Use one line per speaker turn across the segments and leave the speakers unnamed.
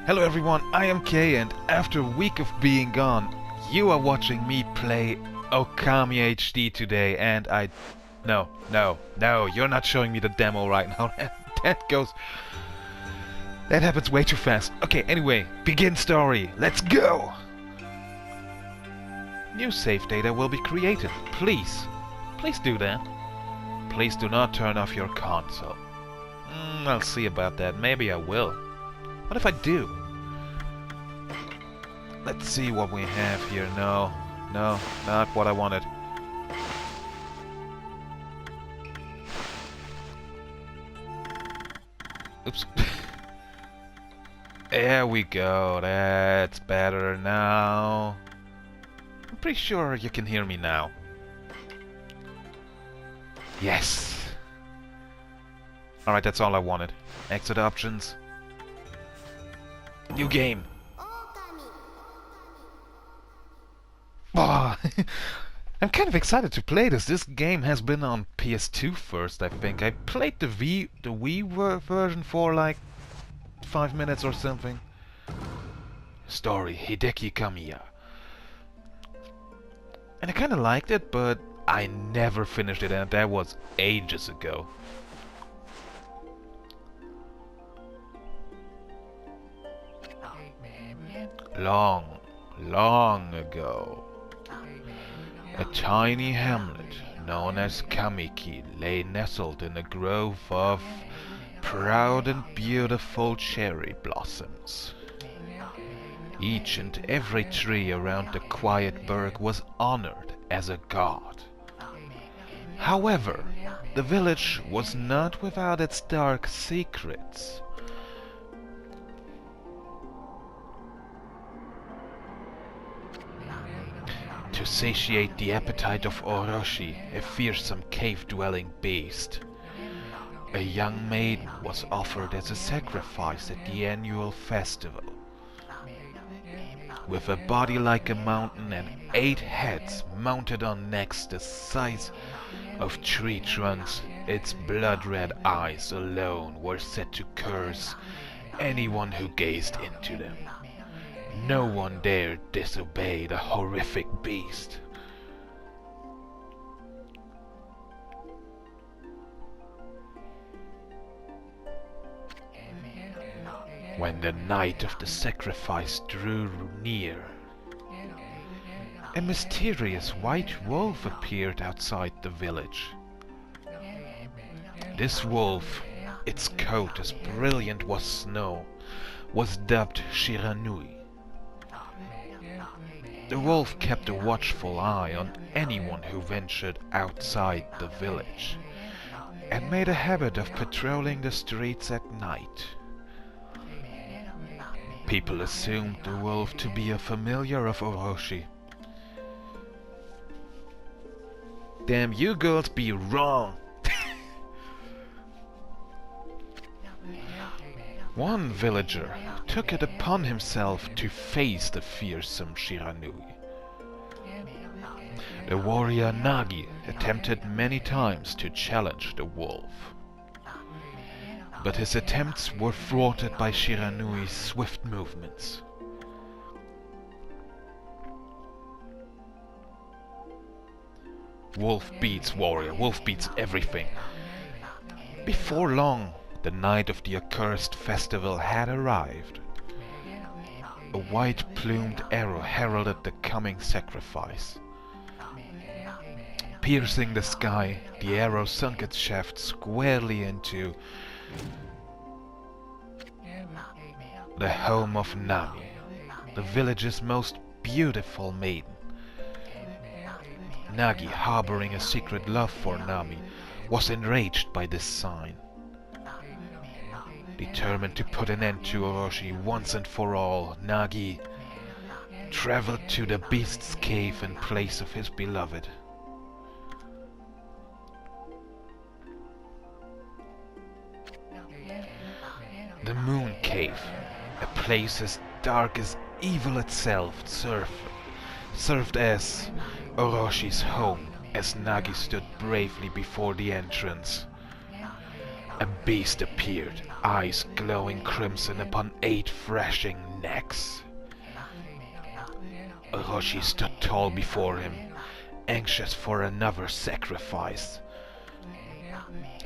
Hello everyone, I am Kay, and after a week of being gone, you are watching me play OKAMI HD today, and No, you're not showing me the demo right now. That happens way too fast. Okay, anyway, begin story. Let's go! New save data will be created. Please do that. Please do not turn off your console. I'll see about that. Maybe I will. What if I do? Let's see what we have here. No, not what I wanted. Oops. There we go. That's better now. I'm pretty sure you can hear me now. Yes. Alright, that's all I wanted. Exit options. New game. Oh, I'm kind of excited to play this. This game has been on PS2 first, I think. I played the Wii version for like 5 minutes or something. Story, Hideki Kamiya. And I kind of liked it, but I never finished it, and that was ages ago. Long ago, a tiny hamlet known as Kamiki lay nestled in a grove of proud and beautiful cherry blossoms. Each and every tree around the quiet burg was honored as a god. However, the village was not without its dark secrets. To satiate the appetite of Orochi, a fearsome cave-dwelling beast, a young maiden was offered as a sacrifice at the annual festival. With a body like a mountain and 8 heads mounted on necks the size of tree trunks, its blood-red eyes alone were said to curse anyone who gazed into them. No one dared disobey the horrific beast. When the night of the sacrifice drew near, a mysterious white wolf appeared outside the village. This wolf, its coat as brilliant as snow, was dubbed Shiranui. The wolf kept a watchful eye on anyone who ventured outside the village, and made a habit of patrolling the streets at night. People assumed the wolf to be a familiar of Orochi. Damn, you girls be wrong! One villager took it upon himself to face the fearsome Shiranui. The warrior Nagi attempted many times to challenge the wolf, but his attempts were thwarted by Shiranui's swift movements. Wolf beats warrior, wolf beats everything. Before long, the night of the accursed festival had arrived. A white-plumed arrow heralded the coming sacrifice. Piercing the sky, the arrow sunk its shaft squarely into the home of Nami, the village's most beautiful maiden. Nagi, harboring a secret love for Nami, was enraged by this sign. Determined to put an end to Orochi once and for all, Nagi traveled to the beast's cave in place of his beloved. The Moon Cave, a place as dark as evil itself, served as Oroshi's home as Nagi stood bravely before the entrance. A beast appeared, eyes glowing crimson upon 8 flashing necks. Orochi stood tall before him, anxious for another sacrifice.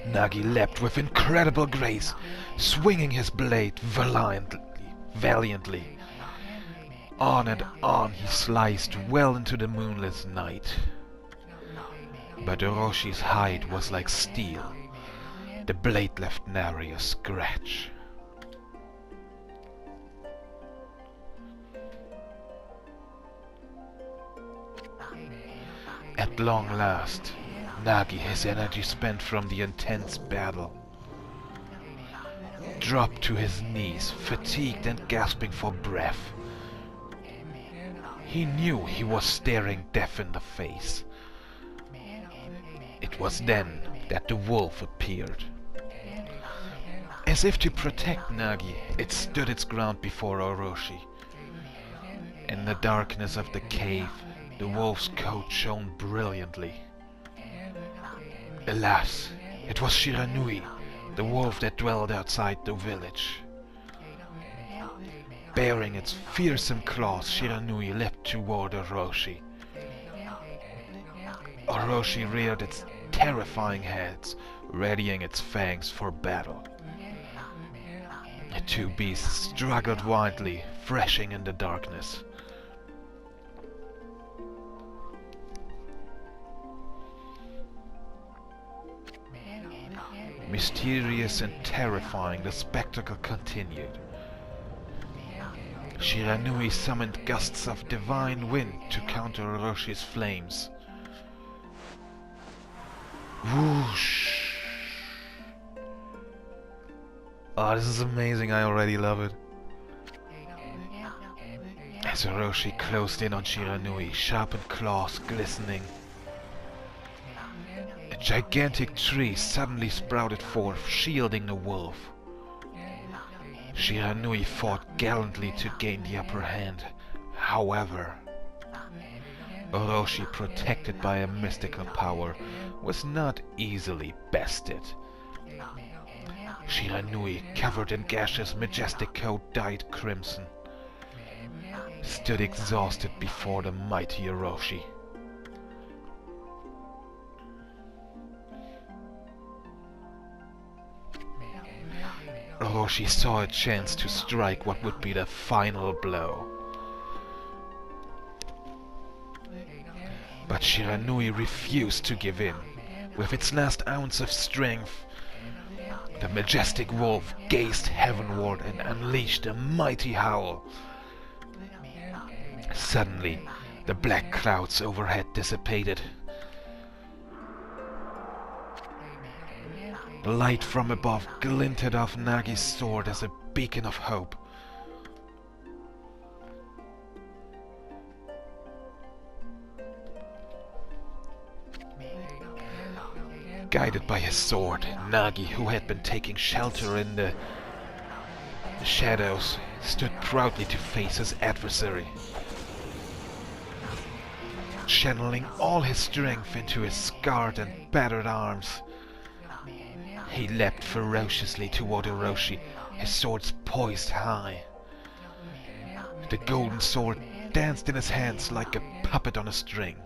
Nagi leapt with incredible grace, swinging his blade valiantly. On and on he sliced well into the moonless night. But Oroshi's hide was like steel. The blade left nary a scratch. At long last, Nagi, his energy spent from the intense battle, dropped to his knees, fatigued and gasping for breath. He knew he was staring death in the face. It was then that the wolf appeared. As if to protect Nagi, it stood its ground before Orochi. In the darkness of the cave, the wolf's coat shone brilliantly. Alas, it was Shiranui, the wolf that dwelled outside the village. Bearing its fearsome claws, Shiranui leapt toward Orochi. Orochi reared its terrifying head, readying its fangs for battle. The two beasts struggled wildly, thrashing in the darkness. Mysterious and terrifying, the spectacle continued. Shiranui summoned gusts of divine wind to counter Oroshi's flames. Whoosh! Oh, this is amazing, I already love it. As Orochi closed in on Shiranui, sharpened claws glistening, a gigantic tree suddenly sprouted forth, shielding the wolf. Shiranui fought gallantly to gain the upper hand. However, Orochi, protected by a mystical power, was not easily bested. Shiranui, covered in gashes, majestic coat dyed crimson, stood exhausted before the mighty Orochi. Orochi saw a chance to strike what would be the final blow. But Shiranui refused to give in. With its last ounce of strength, the majestic wolf gazed heavenward and unleashed a mighty howl. Suddenly, the black clouds overhead dissipated. The light from above glinted off Nagi's sword as a beacon of hope. Guided by his sword, Nagi, who had been taking shelter in the shadows, stood proudly to face his adversary. Channeling all his strength into his scarred and battered arms, he leapt ferociously toward Orochi, his swords poised high. The golden sword danced in his hands like a puppet on a string.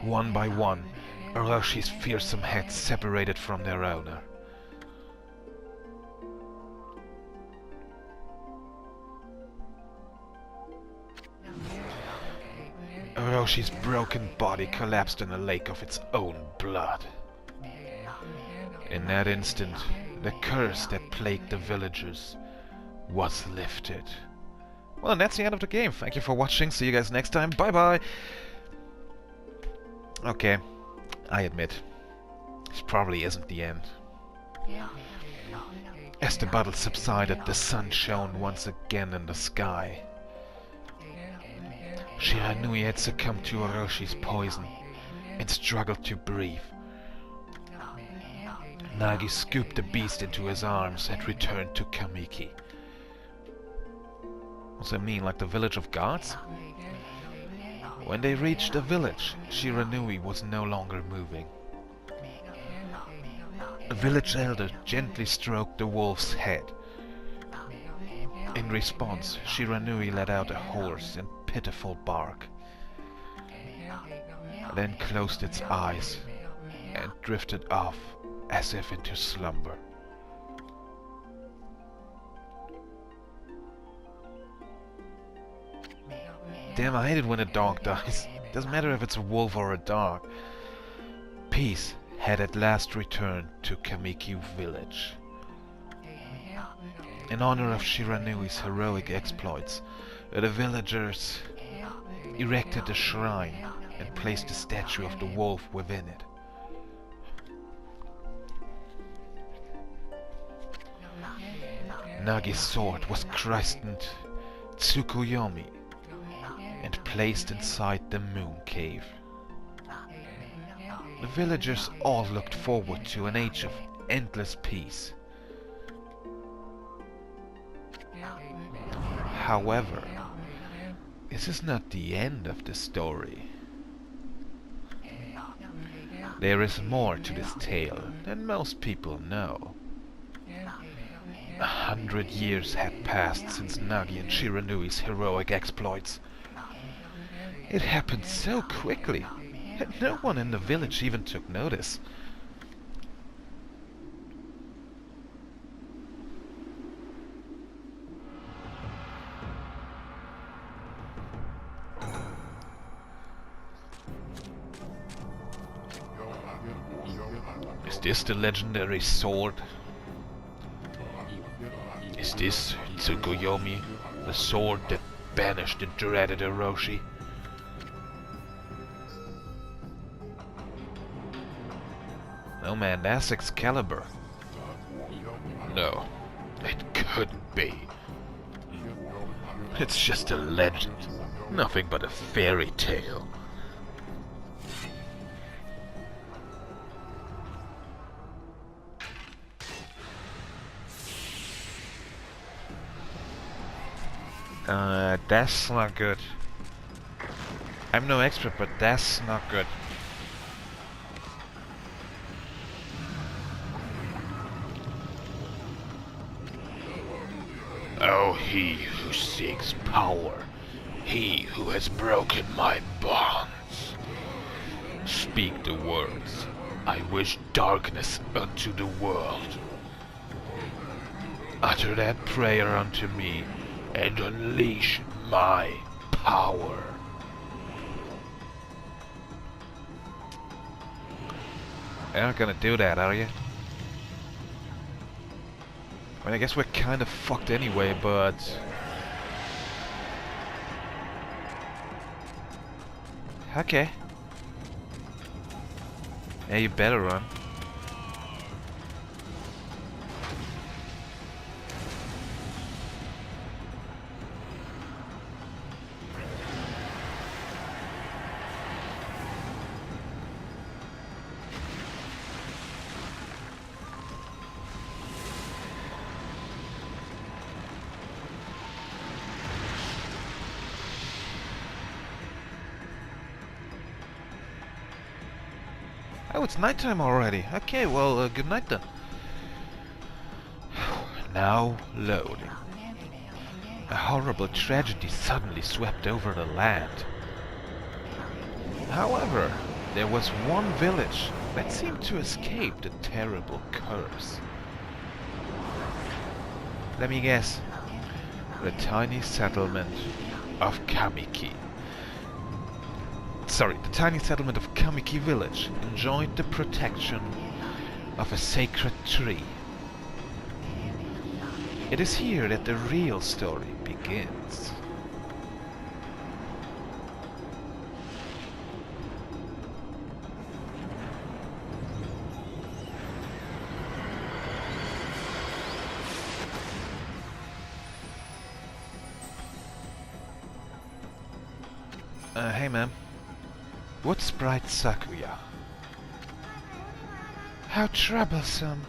One by one, Oroshi's fearsome heads separated from their owner. Oroshi's broken body collapsed in a lake of its own blood. In that instant, the curse that plagued the villagers was lifted. Well, and that's the end of the game. Thank you for watching. See you guys next time. Bye bye. Okay, I admit, this probably isn't the end. As the battle subsided, the sun shone once again in the sky. Shiranui had succumbed to Oroshi's poison and struggled to breathe. Nagi scooped the beast into his arms and returned to Kamiki. What's that mean, like the village of gods? When they reached the village, Shiranui was no longer moving. A village elder gently stroked the wolf's head. In response, Shiranui let out a hoarse and pitiful bark, then closed its eyes and drifted off as if into slumber. Damn, I hate it when a dog dies. Doesn't matter if it's a wolf or a dog. Peace had at last returned to Kamiki village. In honor of Shiranui's heroic exploits, the villagers erected a shrine and placed a statue of the wolf within it. Nagi's sword was christened Tsukuyomi and placed inside the moon cave. The villagers all looked forward to an age of endless peace. However, this is not the end of the story. There is more to this tale than most people know. 100 years had passed since Nagi and Shiranui's heroic exploits. It happened so quickly that no one in the village even took notice. Is this the legendary sword? Is this Tsukuyomi, the sword that banished the dreaded Orochi? No man, that's Excalibur. No, it couldn't be. It's just a legend, nothing but a fairy tale. That's not good. I'm no expert, but that's not good. Oh, he who seeks power, he who has broken my bonds. Speak the words. I wish darkness unto the world. Utter that prayer unto me, and unleash my power. You're not gonna do that, are you? I mean, I guess we're kind of fucked anyway, but... Okay. Yeah, you better run. Oh, it's nighttime already. Okay, well, good night then. Now loading. A horrible tragedy suddenly swept over the land. However, there was one village that seemed to escape the terrible curse. Let me guess. The tiny settlement of Kamiki. The tiny settlement of Kamiki village enjoyed the protection of a sacred tree. It is here that the real story begins. Hey ma'am. Wood Sprite Sakuya. How troublesome.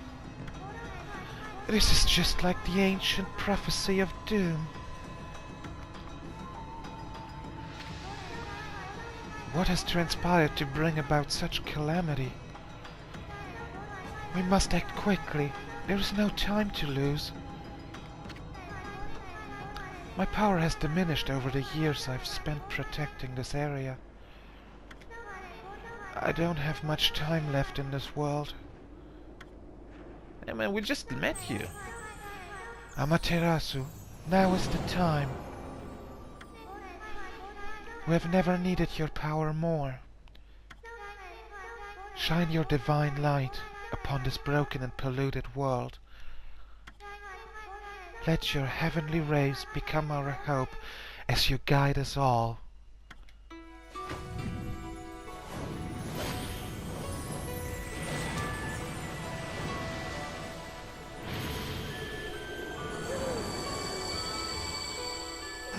This is just like the ancient prophecy of doom. What has transpired to bring about such calamity? We must act quickly. There is no time to lose. My power has diminished over the years I've spent protecting this area. I don't have much time left in this world. Hey man, we just met you. Amaterasu, now is the time. We have never needed your power more. Shine your divine light upon this broken and polluted world. Let your heavenly rays become our hope as you guide us all.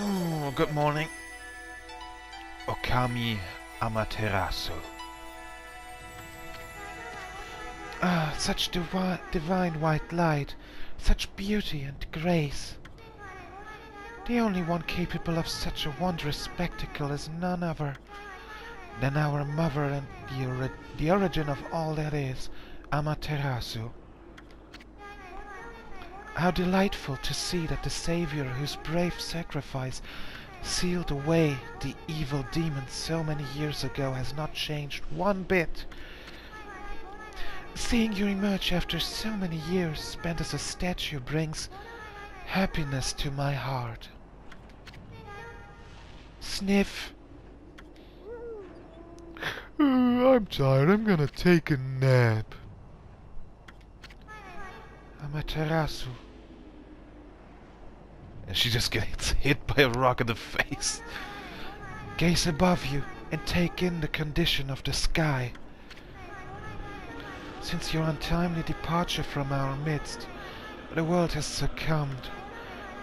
Oh, good morning. Okami Amaterasu. Ah, such divine white light, such beauty and grace. The only one capable of such a wondrous spectacle is none other than our mother and the origin of all that is, Amaterasu. How delightful to see that the Savior whose brave sacrifice sealed away the evil demons so many years ago has not changed one bit. Seeing you emerge after so many years spent as a statue brings happiness to my heart. Sniff. I'm tired. I'm gonna take a nap. Amaterasu. And she just gets hit by a rock in the face. Gaze above you and take in the condition of the sky. Since your untimely departure from our midst, the world has succumbed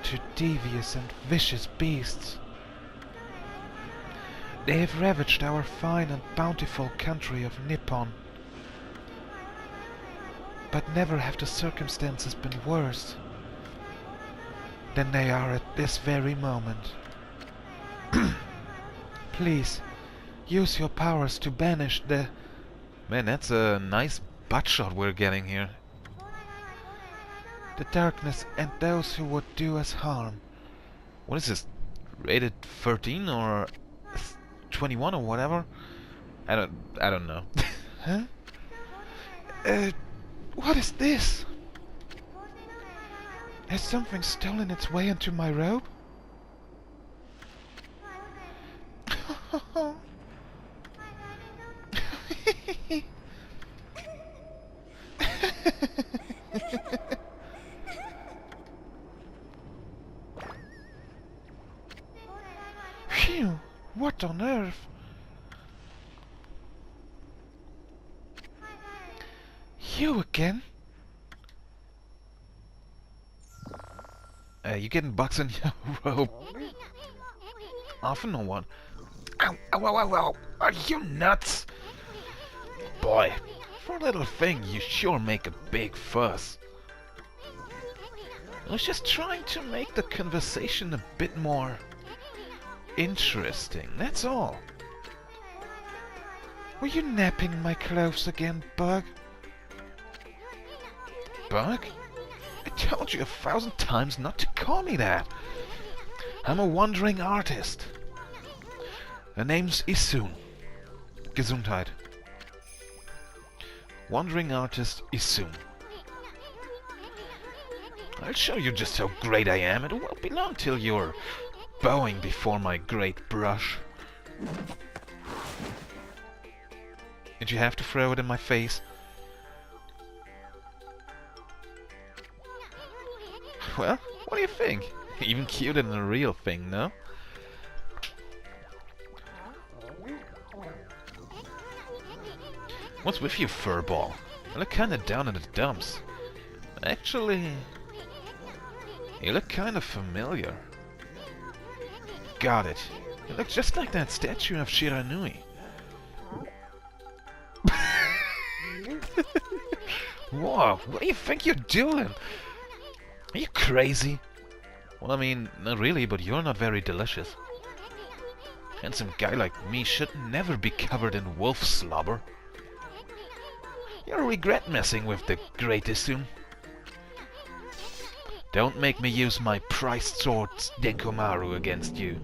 to devious and vicious beasts. They have ravaged our fine and bountiful country of Nippon. But never have the circumstances been worse than they are at this very moment. Please, use your powers to banish the... Man, that's a nice butt shot we're getting here. The darkness and those who would do us harm. What is this? Rated 13 or 21 or whatever? I don't know. Huh? What is this? Has something stolen its way into my robe? Phew! What on earth? You again? You getting bugs in your robe? Often or what? Ow, ow, ow, ow, ow! Are you nuts? Boy, for a little thing, you sure make a big fuss. I was just trying to make the conversation a bit more interesting, that's all. Were you napping in my clothes again, Bug? Bug? I told you 1,000 times not to call me that. I'm a wandering artist. The name's Isun. Gesundheit. Wandering artist Isun. I'll show you just how great I am. It won't be long till you're bowing before my great brush. Did you have to throw it in my face? Well, what do you think? Even cuter than a real thing, no? What's with you, furball? You look kinda down in the dumps. Actually, you look kinda familiar. Got it. You look just like that statue of Shiranui. Whoa, what do you think you're doing? Are you crazy? Well, I mean, not really, but you're not very delicious. Handsome guy like me should never be covered in wolf slobber. You'll regret messing with the Great Isum. Don't make me use my prized sword Denkomaru against you.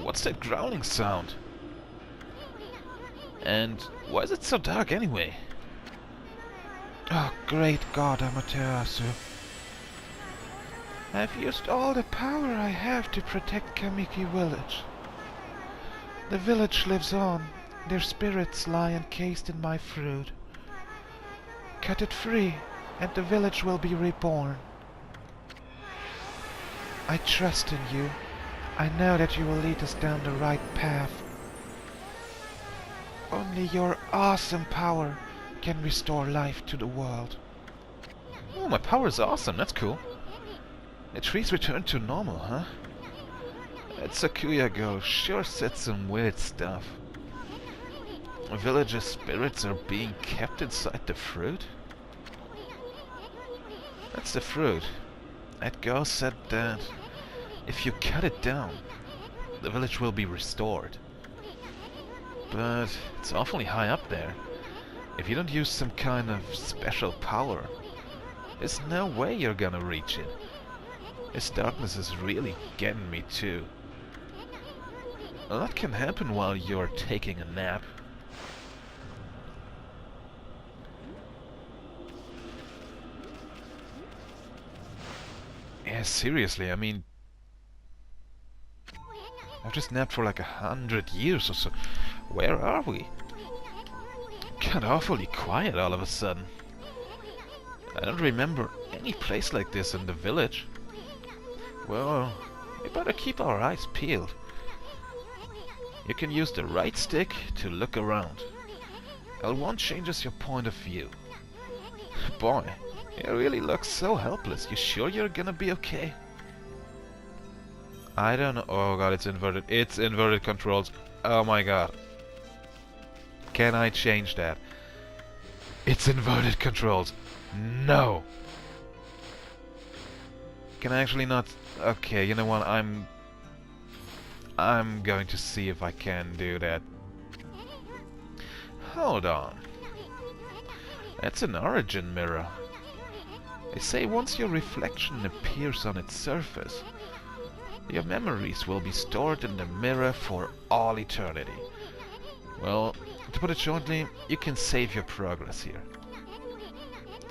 What's that growling sound? And why is it so dark anyway? Oh, great God, Amaterasu. I've used all the power I have to protect Kamiki village. The village lives on. Their spirits lie encased in my fruit. Cut it free, and the village will be reborn. I trust in you. I know that you will lead us down the right path. Only your awesome power can restore life to the world. Oh, my power is awesome. That's cool. The trees returned to normal, huh? That Sakuya girl sure said some weird stuff. Villagers' spirits are being kept inside the fruit? That's the fruit. That girl said that if you cut it down, the village will be restored. But it's awfully high up there. If you don't use some kind of special power, there's no way you're gonna reach it. This darkness is really getting me too. A lot can happen while you're taking a nap. Yeah, seriously, I mean, I've just napped for like 100 years or so. Where are we? Got awfully quiet all of a sudden. I don't remember any place like this in the village. Well, we better keep our eyes peeled. You can use the right stick to look around. L1 changes your point of view. Boy, you really look so helpless. You sure you're gonna be okay? I don't know. Oh god, it's inverted. It's inverted controls. Oh my god. Can I change that? It's inverted controls. No! Can I actually not... Okay, you know what? I'm going to see if I can do that. Hold on. That's an origin mirror. They say once your reflection appears on its surface, your memories will be stored in the mirror for all eternity. Well, to put it shortly, you can save your progress here.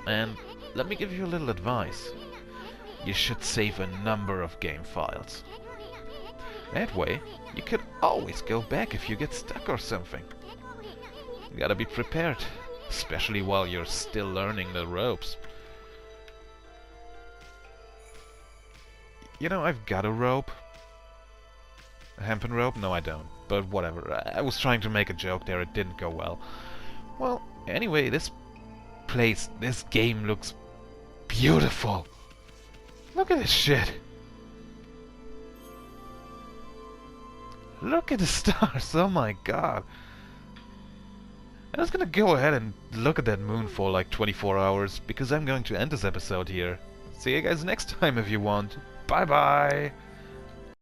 And let me give you a little advice. You should save a number of game files. That way, you could always go back if you get stuck or something. You gotta be prepared, especially while you're still learning the ropes. You know, I've got a rope. A hempen rope? No, I don't. But whatever. I was trying to make a joke there. It didn't go well. Well, anyway, this game looks beautiful. Look at this shit. Look at the stars. Oh my god. I was gonna go ahead and look at that moon for like 24 hours because I'm going to end this episode here. See you guys next time if you want. Bye bye!